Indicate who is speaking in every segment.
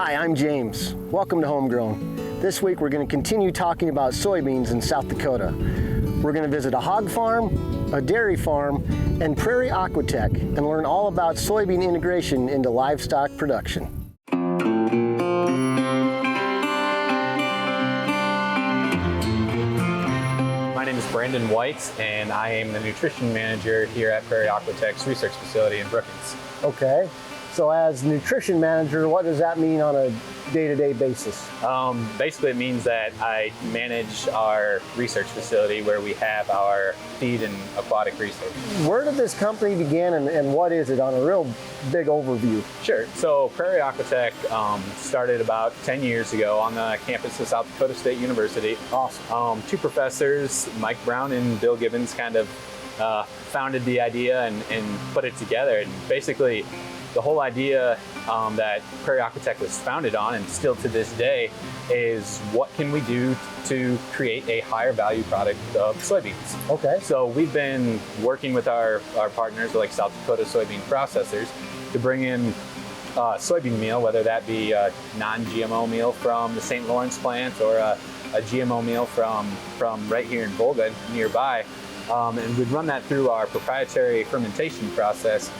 Speaker 1: Hi, I'm James. Welcome to Homegrown. This week we're going to continue talking about soybeans in South Dakota. We're going to visit a hog farm, a dairy farm, and Prairie Aquatech and learn all about soybean integration into livestock production.
Speaker 2: My name is Brandon White, and I am the nutrition manager here at Prairie Aquatech's research facility in Brookings.
Speaker 1: Okay, so as nutrition manager, what does that mean on a day-to-day basis?
Speaker 2: Basically, it means that I manage our research facility where we have our feed and aquatic research.
Speaker 1: Where did this company begin and what is it on a real big overview?
Speaker 2: Sure. So Prairie Aquatech started about 10 years ago on the campus of South Dakota State University.
Speaker 1: Awesome.
Speaker 2: Two professors, Mike Brown and Bill Gibbons, kind of founded the idea and put it together. And basically, the whole idea that Prairie Aquatech was founded on, and still to this day, is what can we do to create a higher value product of soybeans.
Speaker 1: Okay.
Speaker 2: So we've been working with our partners like South Dakota soybean processors to bring in soybean meal, whether that be a non-GMO meal from the St. Lawrence plant or a GMO meal from right here in Volga nearby. And we'd run that through our proprietary fermentation process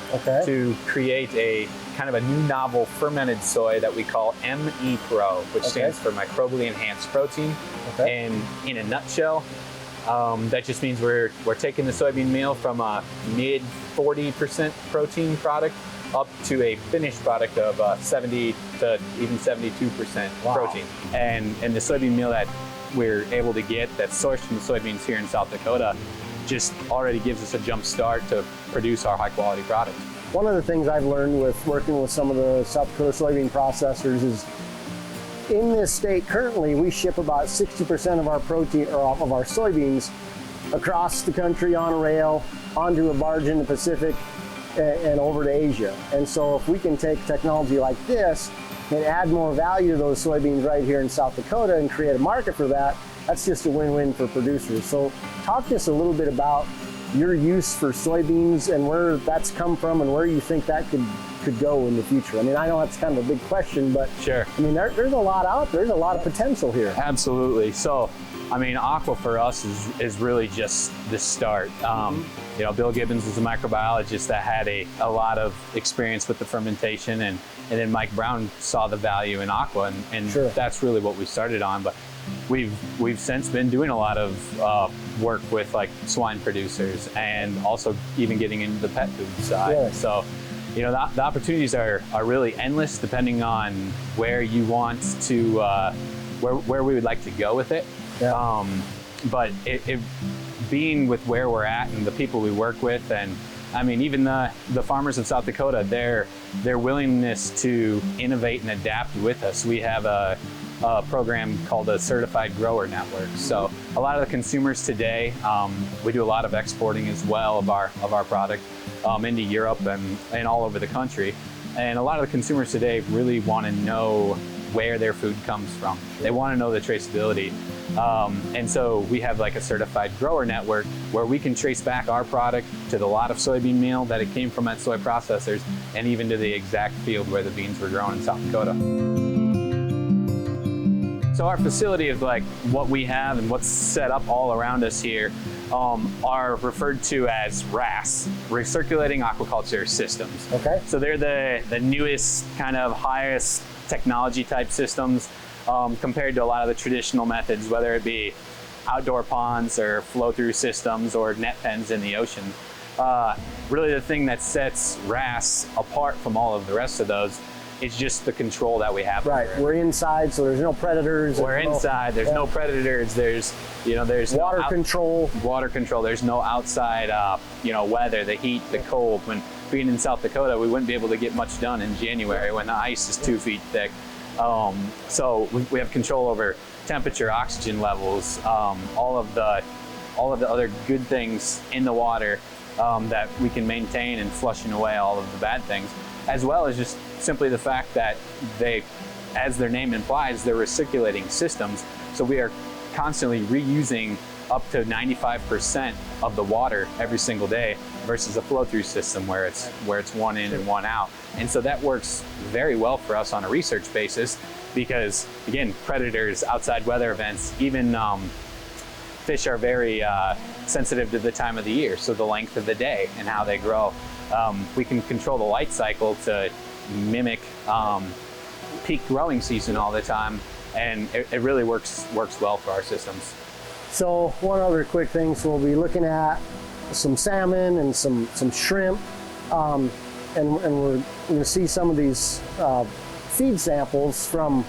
Speaker 2: to create a kind of a new novel fermented soy that we call ME Pro, which stands for microbially enhanced protein. And in a nutshell, that just means we're taking the soybean meal from a mid 40% protein product up to a finished product of 70 to even 72% protein. And the soybean meal that we're able to get that's sourced from the soybeans here in South Dakota just already gives us a jump start to produce our high quality product.
Speaker 1: One of the things I've learned with working with some of the South Dakota soybean processors is in this state currently we ship about 60% of our protein or of our soybeans across the country on a rail, onto a barge in the Pacific and over to Asia. And so if we can take technology like this and add more value to those soybeans right here in South Dakota and create a market for that, that's just a win-win for producers. So talk to us a little bit about your use for soybeans and where that's come from and where you think that could go in the future. I mean, I know that's kind of a big question, but
Speaker 2: sure.
Speaker 1: I mean, there's a lot out there. There's a lot of potential here.
Speaker 2: Absolutely. So, I mean, aqua for us is really just the start. You know, Bill Gibbons is a microbiologist that had a lot of experience with the fermentation, and then Mike Brown saw the value in aqua, and
Speaker 1: Sure.
Speaker 2: that's really what we started on. But we've since been doing a lot of work with like swine producers and also even getting into the pet food side.
Speaker 1: Yeah.
Speaker 2: So, you know, the opportunities are really endless depending on where you want to, where we would like to go with it.
Speaker 1: Yeah.
Speaker 2: But it being with where we're at and the people we work with, and I mean, even the farmers of South Dakota, their willingness to innovate and adapt with us. We have a program called a Certified Grower Network. So a lot of the consumers today, we do a lot of exporting as well of our product into Europe and all over the country. And a lot of the consumers today really want to know where their food comes from. They want to know the traceability. And so we have like a Certified Grower Network where we can trace back our product to the lot of soybean meal that it came from at soy processors and even to the exact field where the beans were grown in South Dakota. So our facility is like what we have and what's set up all around us here are referred to as RAS, Recirculating Aquaculture Systems.
Speaker 1: Okay.
Speaker 2: So they're the newest kind of highest technology type systems compared to a lot of the traditional methods, whether it be outdoor ponds or flow through systems or net pens in the ocean. Really the thing that sets RAS apart from all of the rest of those is just the control that we have.
Speaker 1: Right, we're inside, so there's no predators.
Speaker 2: We're inside, there's no predators, there's
Speaker 1: water control.
Speaker 2: Water control, there's no outside weather, the heat, the cold. When being in South Dakota, we wouldn't be able to get much done in January when the ice is 2 feet thick. So we have control over temperature, oxygen levels, all of the other good things in the water that we can maintain and flushing away all of the bad things, as well as just simply the fact that they, as their name implies, they're recirculating systems. So we are constantly reusing up to 95% of the water every single day versus a flow-through system where it's one in and one out. And so that works very well for us on a research basis because, again, predators, outside weather events, even fish are very sensitive to the time of the year, so the length of the day and how they grow. We can control the light cycle to mimic peak growing season all the time, and it really works well for our systems.
Speaker 1: So one other quick thing, so we'll be looking at some salmon and some shrimp, and we're going to see some of these feed samples from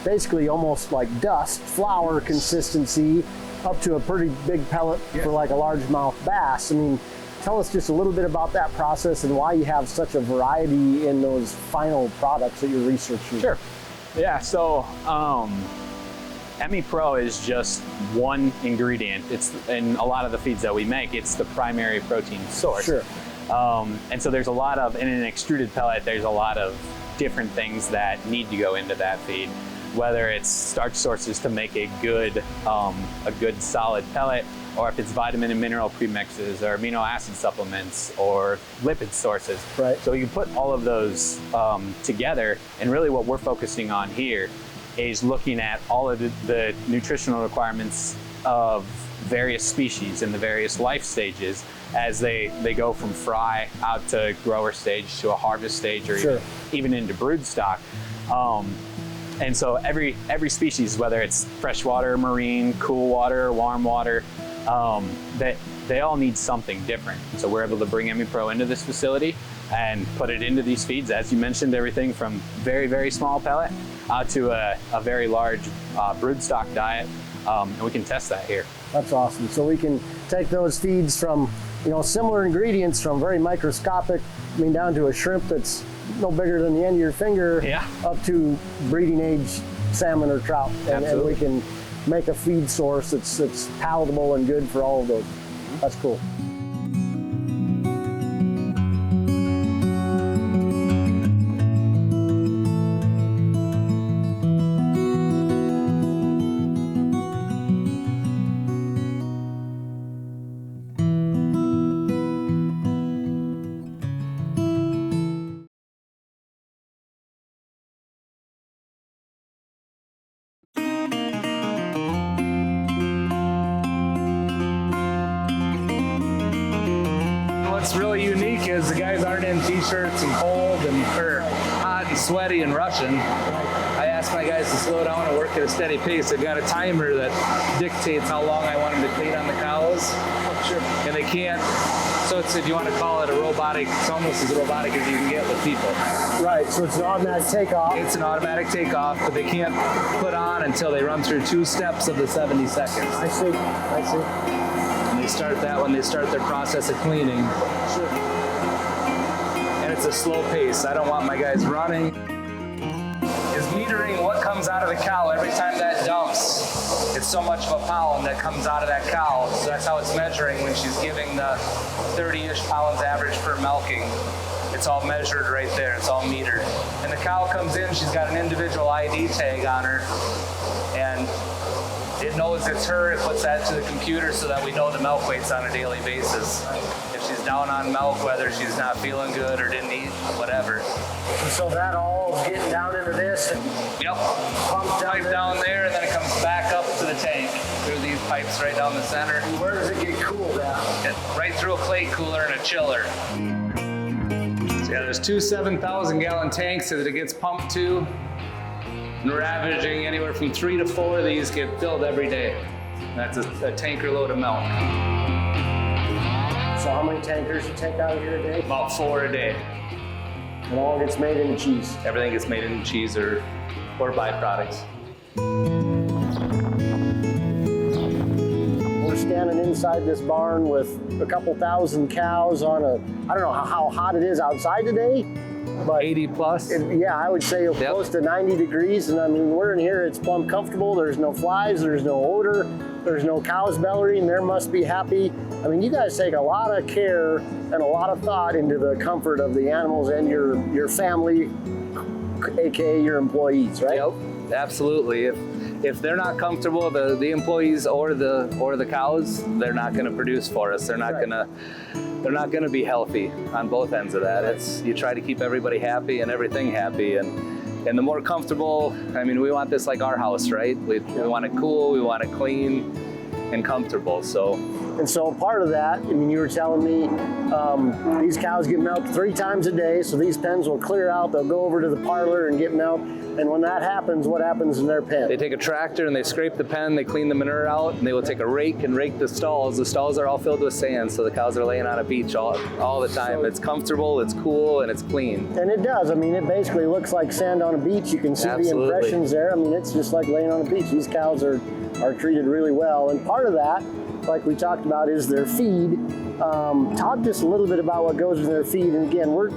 Speaker 1: basically almost like dust, flour consistency, up to a pretty big pellet for like a largemouth bass. I mean, tell us just a little bit about that process and why you have such a variety in those final products that you're researching.
Speaker 2: Sure. Yeah, so Pro is just one ingredient. It's in a lot of the feeds that we make, it's the primary protein source.
Speaker 1: Sure.
Speaker 2: And so there's a lot of, in an extruded pellet, there's a lot of different things that need to go into that feed, whether it's starch sources to make a good solid pellet, or if it's vitamin and mineral premixes or amino acid supplements or lipid sources.
Speaker 1: Right.
Speaker 2: So you put all of those together, and really what we're focusing on here is looking at all of the nutritional requirements of various species in the various life stages as they go from fry out to grower stage to a harvest stage, or
Speaker 1: Sure.
Speaker 2: even into brood stock. And so every species, whether it's freshwater, marine, cool water, warm water, that they all need something different. So we're able to bring Pro into this facility and put it into these feeds. As you mentioned, everything from very, very small pellet out to a very large brood stock diet. And we can test that here.
Speaker 1: That's awesome. So we can take those feeds from, similar ingredients from very microscopic, down to a shrimp that's no bigger than the end of your finger,
Speaker 2: Yeah.
Speaker 1: up to breeding age salmon or trout. And we can make a feed source that's palatable and good for all of those. That's cool.
Speaker 3: What's really unique is the guys aren't in t-shirts and cold and hot and sweaty and rushing. I ask my guys to slow down and work at a steady pace. They've got a timer that dictates how long I want them to clean on the cows. Sure. And they can't, so it's, if you want to call it a robotic, it's almost as robotic as you can get with people.
Speaker 1: Right, so it's an automatic takeoff.
Speaker 3: It's an automatic takeoff, but they can't put on until they run through 2 steps of the 70 seconds.
Speaker 1: I see.
Speaker 3: And they start that when they start their process of cleaning.
Speaker 1: Sure.
Speaker 3: And it's a slow pace. I don't want my guys running. Is metering what comes out of the cow every time that dumps. It's so much of a pollen that comes out of that cow. So that's how it's measuring when she's giving the 30-ish pounds average per milking. It's all measured right there. It's all metered. And the cow comes in, she's got an individual ID tag on her. And it knows it's her. It puts that to the computer so that we know the milk weights on a daily basis. If she's down on milk, whether she's not feeling good or didn't eat, whatever.
Speaker 1: So that all is getting down into this and
Speaker 3: Yep.
Speaker 1: pumped
Speaker 3: Pipe down there, and then it comes back up to the tank through these pipes right down the center.
Speaker 1: Where does it get cooled at?
Speaker 3: Right through a plate cooler and a chiller. So yeah, there's 2 7,000-gallon tanks that it gets pumped to. And we're averaging anywhere from 3 to 4 of these get filled every day. And that's a tanker load of milk.
Speaker 1: So how many tankers you take out of here a day?
Speaker 3: About 4 a day.
Speaker 1: And all gets made into cheese.
Speaker 3: Everything gets made into cheese or byproducts.
Speaker 1: We're standing inside this barn with a couple thousand cows on I don't know how hot it is outside today, but
Speaker 3: 80 plus.
Speaker 1: yeah, I would say close to 90 degrees. And I mean, we're in here, it's plumb comfortable. There's no flies, there's no odor, there's no cows bellowing. They must be happy. I mean, you guys take a lot of care and a lot of thought into the comfort of the animals and your family aka your employees, right?
Speaker 3: Yep, absolutely. If they're not comfortable, the employees or the cows, they're not going to produce for us. They're not going to be healthy on both ends of that. It's you try to keep everybody happy and everything happy, and the more comfortable. I mean, we want this like our house, right? We want it cool, we want it clean and comfortable.
Speaker 1: And so part of that, I mean, you were telling me these cows get milked 3 times a day, so these pens will clear out, they'll go over to the parlor and get milked. And when that happens, what happens in their pen?
Speaker 3: They take a tractor and they scrape the pen, they clean the manure out, and they will take a rake and rake the stalls. The stalls are all filled with sand, so the cows are laying on a beach all the time. So, it's comfortable, it's cool, and it's clean. And
Speaker 1: it does. I mean, it basically looks like sand on a beach. You can see
Speaker 3: Absolutely.
Speaker 1: The impressions there. I mean, it's just like laying on a beach. These cows are treated really well. And part of that, like we talked about, is their feed. Talk just a little bit about what goes in their feed. And again, we're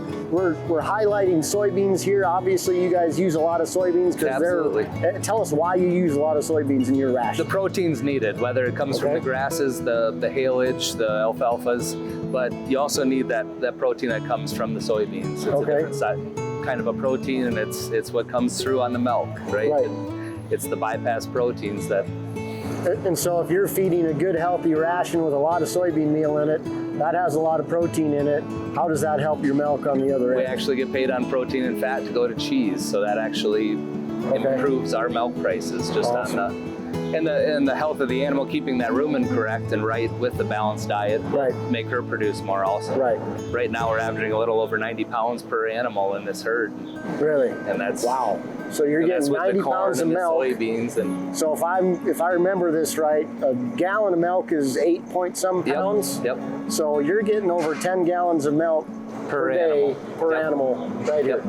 Speaker 1: highlighting soybeans here. Obviously, you guys use a lot of soybeans because tell us why you use a lot of soybeans in your ration.
Speaker 3: The protein's needed, whether it comes from the grasses, the haylage, the alfalfas, but you also need that protein that comes from the soybeans. It's a different kind of a protein, and it's what comes through on the milk, right? It's the bypass proteins that.
Speaker 1: And so if you're feeding a good, healthy ration with a lot of soybean meal in it, that has a lot of protein in it. How does that help your milk on the other end?
Speaker 3: We actually get paid on protein and fat to go to cheese, so that actually improves our milk prices just on the health of the animal, keeping that rumen correct and right with the balanced diet. Make her produce more also. Right now we're averaging a little over 90 pounds per animal in this herd.
Speaker 1: Really?
Speaker 3: And that's
Speaker 1: wow. So you're getting 90 pounds of milk.
Speaker 3: Soybeans and
Speaker 1: so if I remember this right, a gallon of milk is 8 point some pounds.
Speaker 3: Yep.
Speaker 1: So you're getting over 10 gallons of milk per day per animal right here.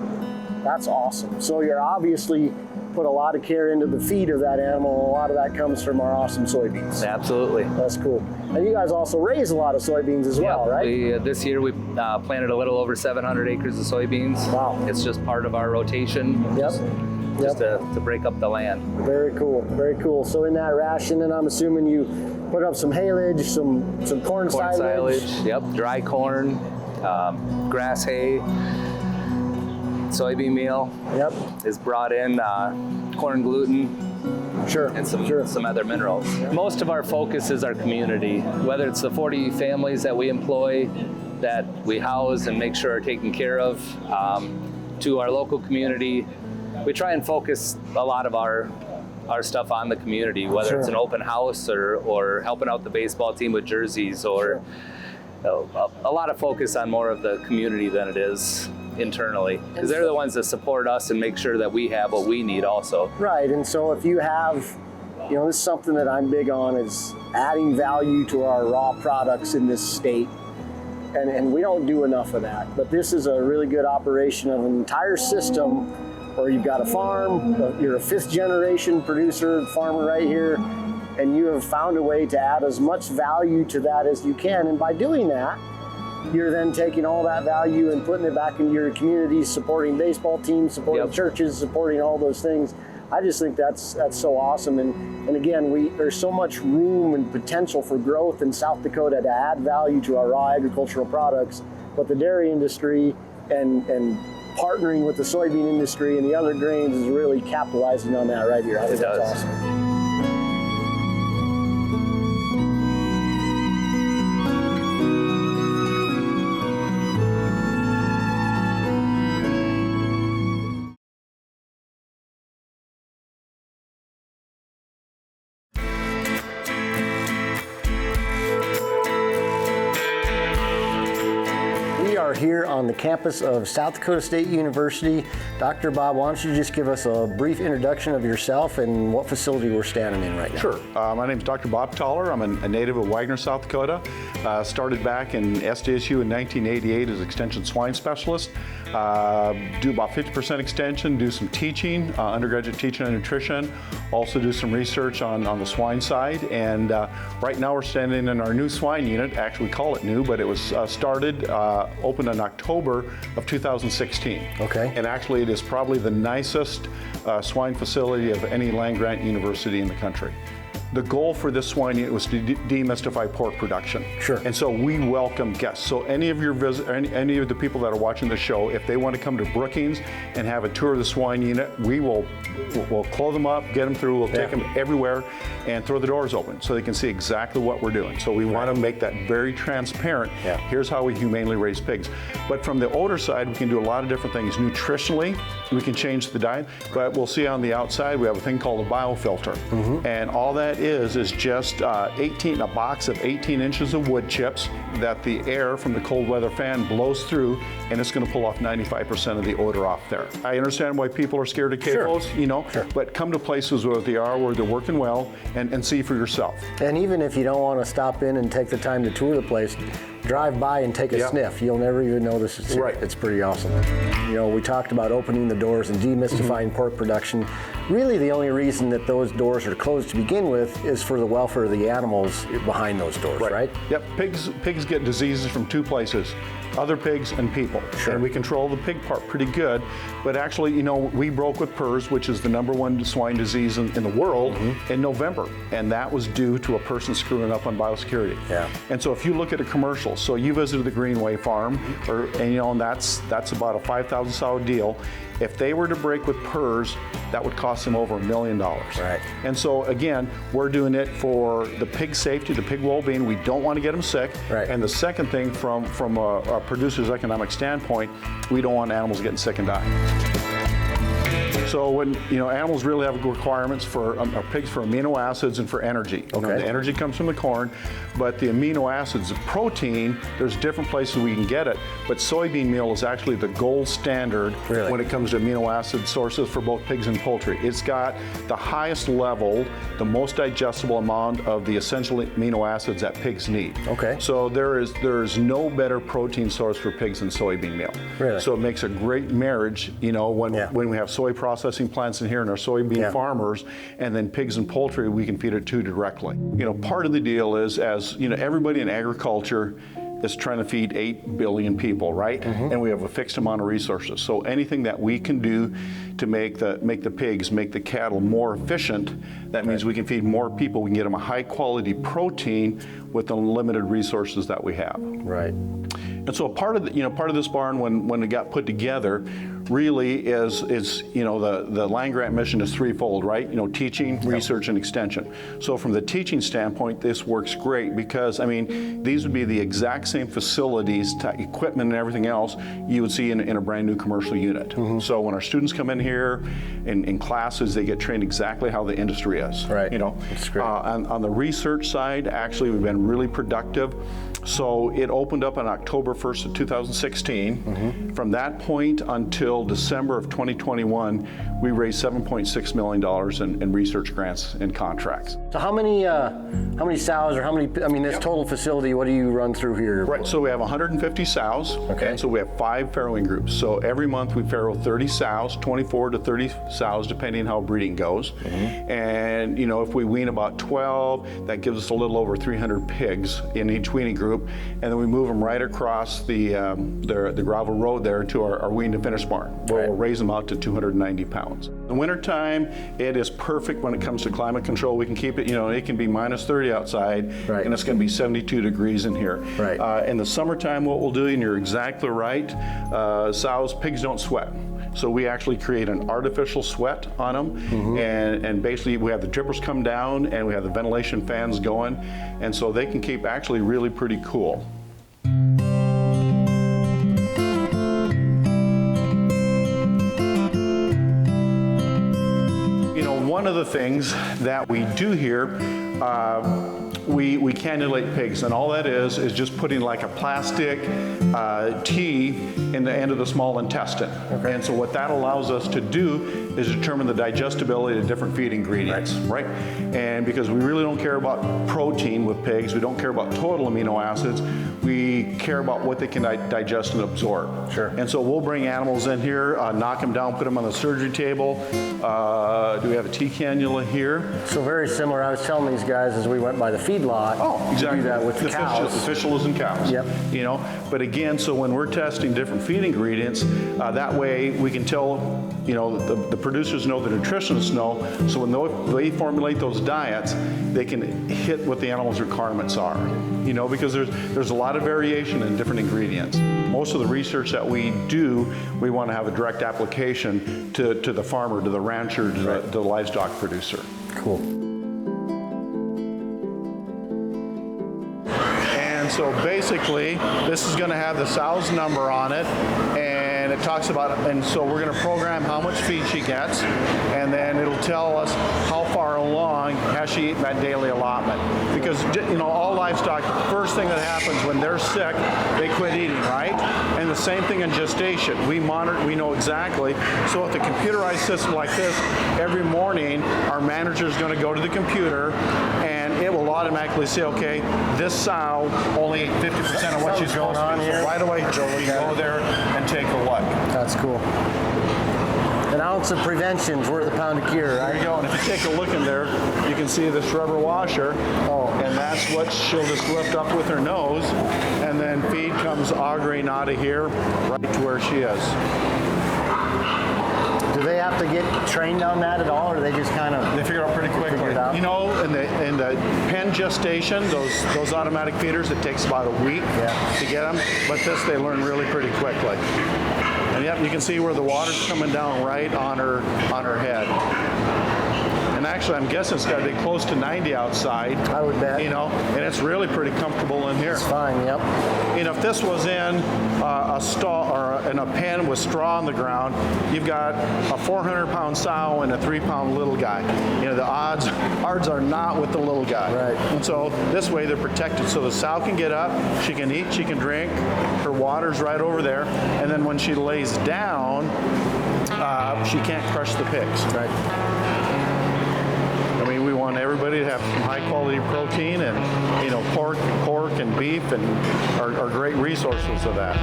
Speaker 1: That's awesome. So you're obviously put a lot of care into the feed of that animal. A lot of that comes from our awesome soybeans.
Speaker 3: Absolutely.
Speaker 1: That's cool. And you guys also raise a lot of soybeans as well, right?
Speaker 3: This year we planted a little over 700 acres of soybeans.
Speaker 1: Wow.
Speaker 3: It's just part of our rotation. Just to break up the land.
Speaker 1: Very cool, very cool. So in that ration, and I'm assuming you put up some haylage, some corn silage.
Speaker 3: Yep, dry corn, grass hay, soybean meal. Is brought in, corn gluten. And some other minerals. Most of our focus is our community, whether it's the 40 families that we employ, that we house and make sure are taken care of, to our local community. We try and focus a lot of our stuff on the community, whether it's an open house or helping out the baseball team with jerseys, or a lot of focus on more of the community than it is internally, because they're the ones that support us and make sure that we have what we need also.
Speaker 1: Right, and so if you have, this is something that I'm big on, is adding value to our raw products in this state. And we don't do enough of that, but this is a really good operation of an entire system where you've got a farm, you're a 5th generation producer, farmer right here, and you have found a way to add as much value to that as you can. And by doing that, you're then taking all that value and putting it back into your communities, supporting baseball teams, supporting churches, supporting all those things. I just think that's so awesome. And again, there's so much room and potential for growth in South Dakota to add value to our raw agricultural products, but the dairy industry and partnering with the soybean industry and the other grains is really capitalizing on that right here. I think that's awesome. Here on the campus of South Dakota State University. Dr. Bob, why don't you just give us a brief introduction of yourself and what facility we're standing in right now?
Speaker 4: Sure. My name is Dr. Bob Toller. I'm a native of Wagner, South Dakota. Started back in SDSU in 1988 as extension swine specialist. Do about 50% extension, do some teaching, undergraduate teaching on nutrition, also do some research on the swine side. And right now we're standing in our new swine unit. Actually, we call it new, but it was opened in October of 2016.
Speaker 1: Okay.
Speaker 4: And actually it is probably the nicest swine facility of any land-grant university in the country. the goal for this swine unit was to demystify pork production.
Speaker 1: Sure.
Speaker 4: And so we welcome guests. So any of any of the people that are watching the show, if they want to come to Brookings and have a tour of the swine unit, we'll clothe them up, get them through, we'll take them everywhere and throw the doors open so they can see exactly what we're doing. So we want to make that very transparent.
Speaker 1: Yeah.
Speaker 4: Here's how we humanely raise pigs. But from the odor side, we can do a lot of different things. Nutritionally, we can change the diet, but we'll see on the outside, we have a thing called a biofilter. And all that is just a box of 18 inches of wood chips that the air from the cold weather fan blows through, and it's going to pull off 95% of the odor off there. I understand why people are scared of CAFOs, but come to places where they are, where they're working well, and see for yourself.
Speaker 1: And even if you don't want to stop in and take the time to tour the place, drive by and take a sniff. You'll never even notice it's here. It's pretty awesome. We talked about opening the doors and demystifying pork production. Really, the only reason that those doors are closed to begin with is for the welfare of the animals behind those doors, right?
Speaker 4: Yep. Pigs get diseases from two places: other pigs and people.
Speaker 1: Sure.
Speaker 4: And we control the pig part pretty good. But actually, we broke with PRRS, which is the #1 swine disease in the world, in November. And that was due to a person screwing up on biosecurity.
Speaker 1: Yeah.
Speaker 4: And so if you look at a commercial, so you visited the Greenway farm, and that's about a 5,000 sow deal. If they were to break with PRRS, that would cost them over $1 million.
Speaker 1: Right.
Speaker 4: And so again, we're doing it for the pig safety, the pig well-being. We don't want to get them sick.
Speaker 1: Right.
Speaker 4: And the second thing, from a producer's economic standpoint, we don't want animals getting sick and dying. So when animals really have requirements for pigs for amino acids and for energy. The energy comes from the corn, but the amino acids, the protein, there's different places we can get it. But soybean meal is actually the gold standard when it comes to amino acid sources for both pigs and poultry. It's got the highest level, the most digestible amount of the essential amino acids that pigs need.
Speaker 1: Okay.
Speaker 4: So there is no better protein source for pigs than soybean meal.
Speaker 1: Really?
Speaker 4: So it makes a great marriage, when we have soy processing plants in here and our soybean farmers, and then pigs and poultry we can feed it to directly. Part of the deal is, as everybody in agriculture is trying to feed 8 billion people, right? And we have a fixed amount of resources. So anything that we can do to make the pigs, make the cattle more efficient, that means we can feed more people. We can get them a high quality protein with the limited resources that we have.
Speaker 1: Right.
Speaker 4: And so part of this barn, when it got put together, really is the land grant mission is threefold, right? Teaching, research, and extension. So from the teaching standpoint, this works great because these would be the exact same facilities, equipment, and everything else you would see in a brand new commercial unit. So when our students come in here in classes, they get trained exactly how the industry is.
Speaker 1: Right. That's great.
Speaker 4: On the research side, actually, we've been really productive. So it opened up on October 1st of 2016. From that point until December of 2021, we raised $7.6 million in research grants and contracts.
Speaker 1: So how many sows, or this total facility, what do you run through here?
Speaker 4: Right, so we have 150 sows, and so we have 5 farrowing groups. So every month we farrow 30 sows, 24 to 30 sows, depending on how breeding goes. And if we wean about 12, that gives us a little over 300 pigs in each weaning group. And then we move them right across the gravel road there to our wean to finish barn, where we'll raise them out to 290 pounds. In the wintertime, it is perfect when it comes to climate control. We can keep it, it can be minus 30 outside, and it's going to be 72 degrees in here. In the summertime, what we'll do, and you're exactly right, pigs don't sweat. So we actually create an artificial sweat on them, and basically we have the drippers come down and we have the ventilation fans going, and so they can keep actually really pretty cool. One of the things that we do here, we cannulate pigs, and all that is just putting like a plastic T in the end of the small intestine. And so what that allows us to do is determine the digestibility of different feed ingredients, right? And because we really don't care about protein with pigs, we don't care about total amino acids, we care about what they can digest and absorb. And so we'll bring animals in here, knock them down, put them on the surgery table. Do we have a T cannula here?
Speaker 1: So very similar. I was telling these guys as we went by the feedlot.
Speaker 4: Oh, exactly.
Speaker 1: We do that with the cows.
Speaker 4: The fish and cows.
Speaker 1: Yep.
Speaker 4: But again, so when we're testing different feed ingredients, that way we can tell, you know, the producers know, the nutritionists know, so when they formulate those diets, they can hit what the animal's requirements are. You know, because there's a lot of variation in different ingredients. Most of the research that we do, we want to have a direct application to the farmer, to the rancher, to the livestock producer.
Speaker 1: Cool.
Speaker 4: And so basically, this is going to have the sow's number on it, and it talks about, and so we're going to program how much feed she gets, and then it'll tell us how far along has she eaten that daily allotment. Because, you know, all livestock, the first thing that happens when they're sick, they quit eating, right? And the same thing in gestation. We monitor, we know exactly. So with a computerized system like this, every morning our manager is going to go to the computer and it will automatically say, okay, this sow only ate 50% of what she's going on here. So right away, Joe, you go there and take a look.
Speaker 1: That's cool. An ounce of prevention is worth a pound of cure, right?
Speaker 4: There you go. And if you take a look in there, you can see this rubber washer. Oh. And that's what she'll just lift up with her nose, and then feed comes augering out of here right to where she is.
Speaker 1: Do they have to get trained on that at all, or they just kind of?
Speaker 4: They figure it out pretty quickly. You know, in the pen gestation, those automatic feeders, it takes about a week to get them. But this, they learn really pretty quickly. And yep, you can see where the water's coming down right on her head. And actually, I'm guessing it's got to be close to 90 outside.
Speaker 1: I would bet.
Speaker 4: You know, and it's really pretty comfortable in here.
Speaker 1: It's fine, yep.
Speaker 4: You know, if this was in a stall or in a pen with straw on the ground, you've got a 400-pound sow and a 3-pound little guy. You know, the odds are not with the little guy.
Speaker 1: Right.
Speaker 4: And so this way they're protected. So the sow can get up, she can eat, she can drink, her water's right over there, and then when she lays down, she can't crush the pigs.
Speaker 1: Right.
Speaker 4: I mean, we want everybody to have some high-quality protein, and you know, pork and beef and are great resources of that.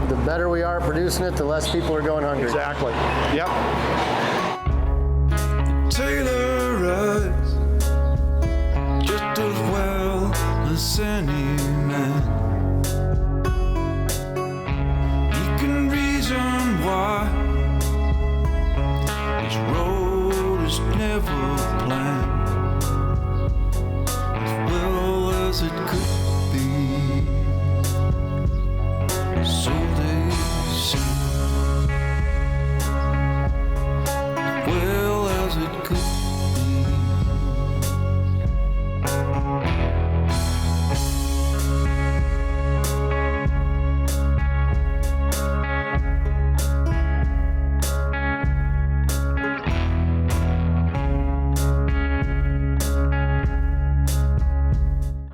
Speaker 1: The better we are producing it, the less people are going hungry.
Speaker 4: Exactly. Yep.
Speaker 5: Taylor rides just as well as any man.